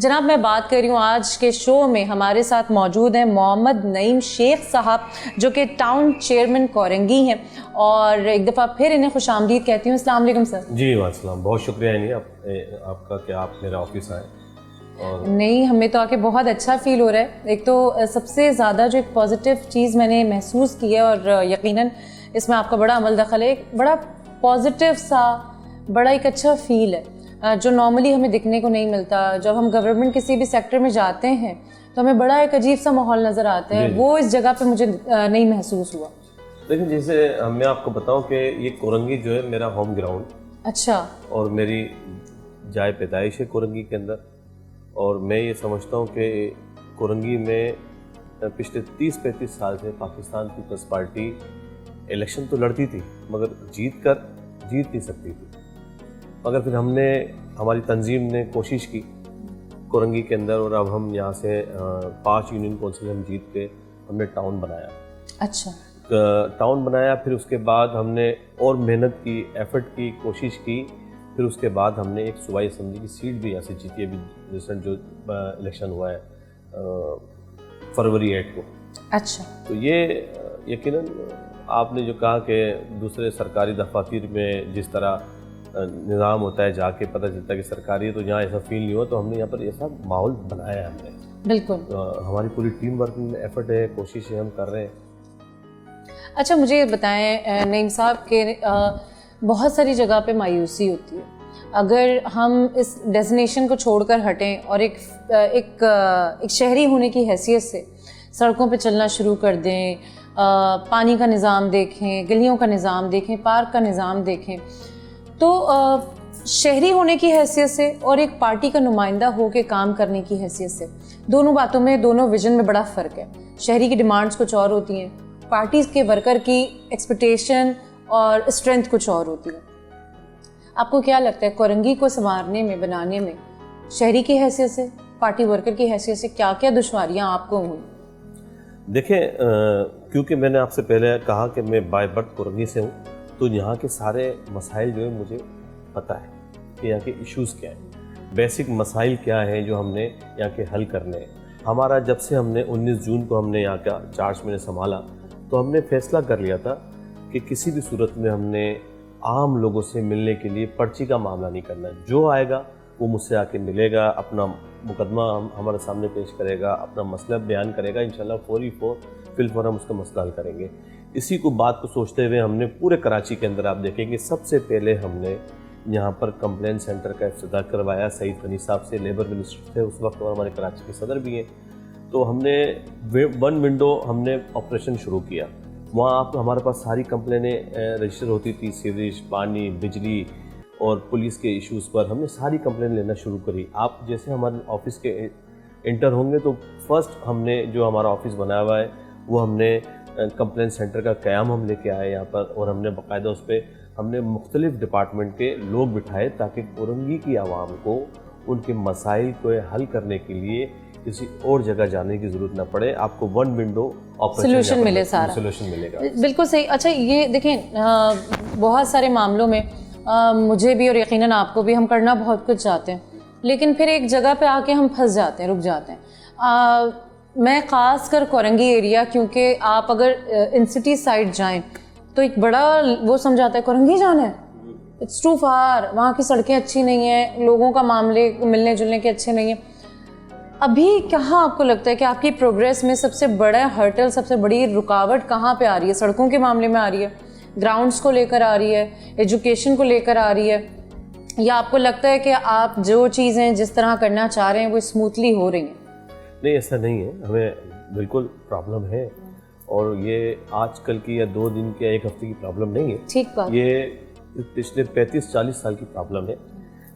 جناب میں بات کر رہی ہوں آج کے شو میں ہمارے ساتھ موجود ہیں محمد نعیم شیخ صاحب جو کہ ٹاؤن چیئرمین کورنگی ہیں، اور ایک دفعہ پھر انہیں خوش آمدید کہتی ہوں۔ السلام علیکم سر۔ جی وعلیکم السلام، بہت شکریہ یعنی آپ کا کہ آپ میرا آفس آئے۔ اور نہیں، ہمیں تو آ کے بہت اچھا فیل ہو رہا ہے۔ ایک تو سب سے زیادہ جو ایک پازیٹیو چیز میں نے محسوس کی ہے، اور یقیناً اس میں آپ کا بڑا عمل دخل ہے، ایک بڑا پازیٹیو سا بڑا ایک اچھا فیل ہے جو نارملی ہمیں دکھنے کو نہیں ملتا۔ جب ہم گورنمنٹ کسی بھی سیکٹر میں جاتے ہیں تو ہمیں بڑا ایک عجیب سا ماحول نظر آتا ہے، وہ اس جگہ پہ مجھے نہیں محسوس ہوا۔ لیکن جیسے میں آپ کو بتاؤں کہ یہ کورنگی جو ہے میرا ہوم گراؤنڈ، اچھا، اور میری جائے پیدائش ہے کورنگی کے اندر، اور میں یہ سمجھتا ہوں کہ کورنگی میں پچھلے 30-35 سال سے پاکستان پیپلز پارٹی الیکشن تو لڑتی تھی مگر جیت نہیں سکتی تھی، مگر پھر ہماری تنظیم نے کوشش کی کورنگی کے اندر، اور اب ہم یہاں سے 5 یونین کونسل ہم جیت کے ہم نے ٹاؤن بنایا۔ اچھا، ٹاؤن بنایا، پھر اس کے بعد ہم نے اور محنت کی، ایفرٹ کی، کوشش کی، پھر اس کے بعد ہم نے ایک صوبائی اسمبلی کی سیٹ بھی یہاں سے جیتی ہے، ابھی ریسنٹ جو الیکشن ہوا ہے فروری 8 کو۔ اچھا، تو یہ یقیناً آپ نے جو کہا کہ دوسرے سرکاری دفاتر میں جس طرح نظام ہوتا ہے، جا کے پتہ چلتا ہے کہ سرکاری ہے، تو یہاں ایسا فیل نہیں ہوا، تو ہم نے یہاں پر ایسا ماحول بنایا ہے ہم نے۔ بالکل۔ ہماری پوری ٹیم ورکنگ میں ایفرٹ ہے، کوشش ہے، ہم کر رہے ہیں۔ اچھا، مجھے یہ بتائیں نعیم صاحب کہ بہت ساری جگہ پہ مایوسی ہوتی ہے، اگر ہم اس ڈیزنیشن کو چھوڑ کر ہٹیں اور ایک شہری ہونے کی حیثیت سے سڑکوں پہ چلنا شروع کر دیں، پانی کا نظام دیکھیں، گلیوں کا نظام دیکھیں، پارک کا نظام دیکھیں، تو شہری ہونے کی حیثیت سے اور ایک پارٹی کا نمائندہ ہو کے کام کرنے کی حیثیت سے دونوں باتوں میں، دونوں ویژن میں بڑا فرق ہے۔ شہری کی ڈیمانڈز کچھ اور ہوتی ہیں، پارٹیز کے ورکر کی ایکسپیکٹیشن اور اسٹرینتھ کچھ اور ہوتی ہے۔ آپ کو کیا لگتا ہے کورنگی کو سنوارنے میں، بنانے میں شہری کی حیثیت سے، پارٹی ورکر کی حیثیت سے کیا کیا دشواریاں آپ کو ہوئیں؟ دیکھیں، کیونکہ میں نے آپ سے پہلے کہا کہ میں بائی برتھ کورنگی سے ہوں، تو یہاں کے سارے مسائل جو ہے مجھے پتہ ہے کہ یہاں کے ایشوز کیا ہیں، بیسک مسائل کیا ہیں جو ہم نے یہاں کے حل کرنے ہیں۔ ہمارا جب سے ہم نے 19 جون کو ہم نے یہاں کا چارج میں نے سنبھالا، تو ہم نے فیصلہ کر لیا تھا کہ کسی بھی صورت میں ہم نے عام لوگوں سے ملنے کے لیے پرچی کا معاملہ نہیں کرنا ہے۔ جو آئے گا وہ مجھ سے آ کے ملے گا، اپنا مقدمہ ہمارے سامنے پیش کرے گا، اپنا مسئلہ بیان کرے گا، انشاءاللہ فی الفور ہم اس کا مسئلہ حل کریں گے۔ اسی کو بات کو سوچتے ہوئے ہم نے پورے کراچی کے اندر، آپ دیکھیں گے سب سے پہلے ہم نے یہاں پر کمپلین سینٹر کا افتتاح کروایا سعید غنی صاحب سے، لیبر منسٹر تھے اس وقت اور ہمارے کراچی کے صدر بھی ہیں۔ تو ہم نے 1 ونڈو ہم نے آپریشن شروع کیا، وہاں ہمارے پاس ساری کمپلینیں رجسٹر ہوتی تھی، سیوریج، پانی، بجلی اور پولیس کے ایشوز پر ہم نے ساری کمپلین لینا شروع کری۔ آپ جیسے ہمارے آفس کے انٹر ہوں گے تو فرسٹ ہم نے جو ہمارا آفس بنایا ہوا ہے وہ ہم نے کمپلین سینٹر کا قیام ہم لے کے آئے یہاں پر، اور ہم نے باقاعدہ اس پہ ہم نے مختلف ڈپارٹمنٹ کے لوگ بٹھائے تاکہ کورنگی کی عوام کو ان کے مسائل کو حل کرنے کے لیے کسی اور جگہ جانے کی ضرورت نہ پڑے، آپ کو 1 ونڈو سلوشن ملے، سارا سلوشن ملے گا۔ بالکل صحیح۔ اچھا، یہ دیکھیں بہت سارے معاملوں میں مجھے بھی اور یقیناً آپ کو بھی ہم کرنا بہت کچھ چاہتے ہیں، لیکن پھر ایک جگہ پہ آ کے ہم پھنس جاتے ہیں، رک جاتے ہیں۔ میں خاص کر کورنگی ایریا، کیونکہ آپ اگر ان سٹی سائڈ جائیں تو ایک بڑا وہ سمجھاتا ہے کورنگی جانا ہے، اٹس ٹو فار، وہاں کی سڑکیں اچھی نہیں ہیں، لوگوں کا معاملے ملنے جلنے کے اچھے نہیں ہیں۔ ابھی کہاں آپ کو لگتا ہے کہ آپ کی پروگریس میں سب سے بڑا ہرٹل، سب سے بڑی رکاوٹ کہاں پہ آ رہی ہے؟ سڑکوں کے معاملے میں آ رہی ہے، گراؤنڈز کو لے کر آ رہی ہے، ایجوکیشن کو لے کر آ رہی ہے، یا آپ کو لگتا ہے کہ آپ جو چیزیں جس طرح کرنا چاہ رہے ہیں وہ اسموتھلی ہو رہی ہیں؟ نہیں، ایسا نہیں ہے، ہمیں بالکل پرابلم ہے، اور یہ آج کل کی یا 2 دن کی یا 1 ہفتے کی پرابلم نہیں ہے، ٹھیک بات، یہ پچھلے 35-40 سال کی پرابلم ہے۔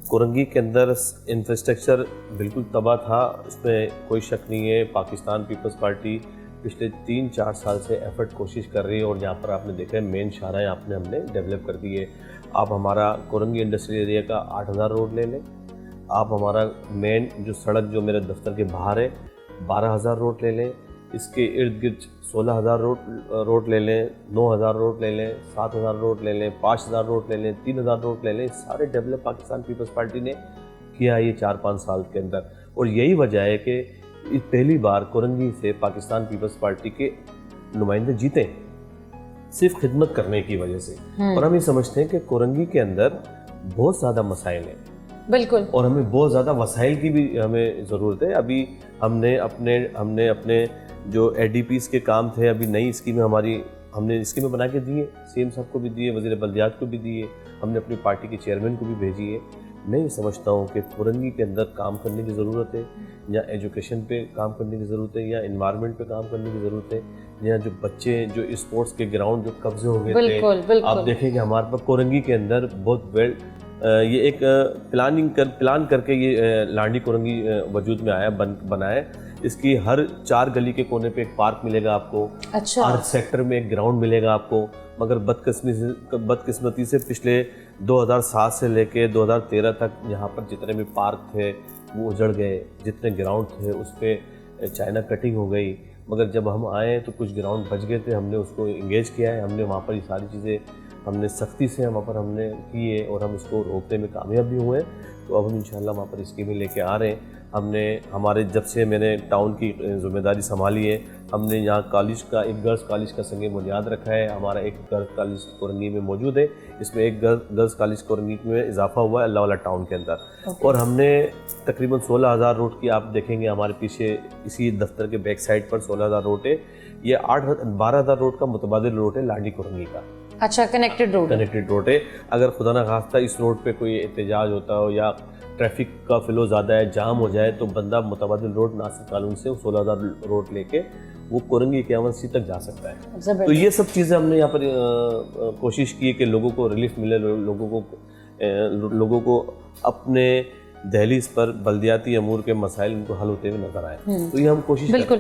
کورنگی کے اندر انفراسٹرکچر بالکل تباہ تھا، اس میں کوئی شک نہیں ہے۔ پاکستان پیپلز پارٹی پچھلے 3-4 سال سے ایفرٹ کوشش کر رہی ہے، اور یہاں پر آپ نے دیکھا ہے مین شاہراہیں ہم نے ڈیولپ کر دی ہے۔ آپ ہمارا کورنگی انڈسٹریل ایریا کا 8000 روڈ لے لیں، آپ ہمارا مین جو سڑک جو میرے دفتر کے باہر ہے 12000 روڈ لے لیں، اس کے ارد گرد 16000 روڈ لے لیں، 9000 روڈ لے لیں، 7000 روڈ لے لیں، 5000 روڈ لے لیں، 3000 روڈ لے لیں، سارے ڈیولپ پاکستان پیپلز پارٹی نے کیا یہ 4-5 سال کے اندر۔ اور یہی وجہ ہے کہ پہلی بار کورنگی سے پاکستان پیپلز پارٹی کے نمائندے جیتے ہیں صرف خدمت کرنے کی وجہ سے. اور ہم یہ سمجھتے ہیں کہ کورنگی کے اندر بہت زیادہ مسائل ہیں بالکل, اور ہمیں بہت زیادہ وسائل کی بھی ہمیں ضرورت ہے. ابھی ہم نے اپنے جو اے ڈی پیز کے کام تھے, ابھی نئی اسکیمیں ہم نے اسکیمیں بنا کے دیے, سی ایم صاحب کو بھی دیے, وزیر بلدیات کو بھی دیے, ہم نے اپنی پارٹی کے چیئرمین کو بھی بھیجی ہے. میں یہ سمجھتا ہوں کہ کورنگی کے اندر کام کرنے کی ضرورت ہے, یا ایجوکیشن پہ کام کرنے کی ضرورت ہے, یا انوائرمنٹ پہ کام کرنے کی ضرورت ہے, یا جو بچے جو اسپورٹس کے گراؤنڈ جو قبضے ہو گئے تھے, آپ دیکھیں کہ ہمارے پاس کورنگی کے اندر بہت یہ ایک پلان کر کے یہ لانڈی کورنگی وجود میں آیا, بنا ہے. اس کی ہر 4 گلی کے کونے پہ ایک پارک ملے گا آپ کو, ہر سیکٹر میں ایک گراؤنڈ ملے گا آپ کو. مگر بدقسمتی سے پچھلے 2007 سے لے کے 2013 تک یہاں پر جتنے بھی پارک تھے وہ اجڑ گئے, جتنے گراؤنڈ تھے اس پہ چائنا کٹنگ ہو گئی. مگر جب ہم آئے تو کچھ گراؤنڈ بچ گئے تھے, ہم نے اس کو انگیج کیا ہے, ہم نے وہاں پر یہ ساری چیزیں ہم نے سختی سے وہاں پر ہم نے کی ہے, اور ہم اس کو روکنے میں کامیاب بھی ہوئے. تو اب ہم انشاءاللہ وہاں پر اسکیمیں لے کے آ رہے ہیں. ہم نے جب سے میں نے ٹاؤن کی ذمہ داری سنبھالی ہے, ہم نے یہاں کالج کا ایک گرلز کالج کا سنگ بنیاد رکھا ہے. ہمارا ایک گرلز کالج کورنگی میں موجود ہے, اس میں ایک گرلز کالج کورنگی میں اضافہ ہوا ہے اللہ والا ٹاؤن کے اندر. اور ہم نے تقریباً 16,000 روٹ کی, آپ دیکھیں گے ہمارے پیچھے اسی دفتر کے بیک سائڈ پر 16,000 روٹ ہے. یہ 12,000 روٹ کا متبادل روٹ ہے لانڈی کورنگی کا. اچھا, کنیکٹڈ روٹ ہے. اگر خدا نہ خواستہ اس روڈ پہ کوئی احتجاج ہوتا ہو یا ٹریفک کا فلو زیادہ ہے, جام ہو جائے, تو بندہ متبادل روڈ ناصر کالون سے 16,000 روڈ لے کے وہ کورنگی 51 تک جا سکتا ہے. تو یہ سب چیزیں ہم نے یہاں پر کوشش کی کہ لوگوں کو ریلیف ملے, لوگوں کو اپنے دہلیز پر بلدیاتی امور کے مسائل ان کو حل ہوتے ہوئے نظر آئے. تو یہ ہم کوشش کرتے ہیں.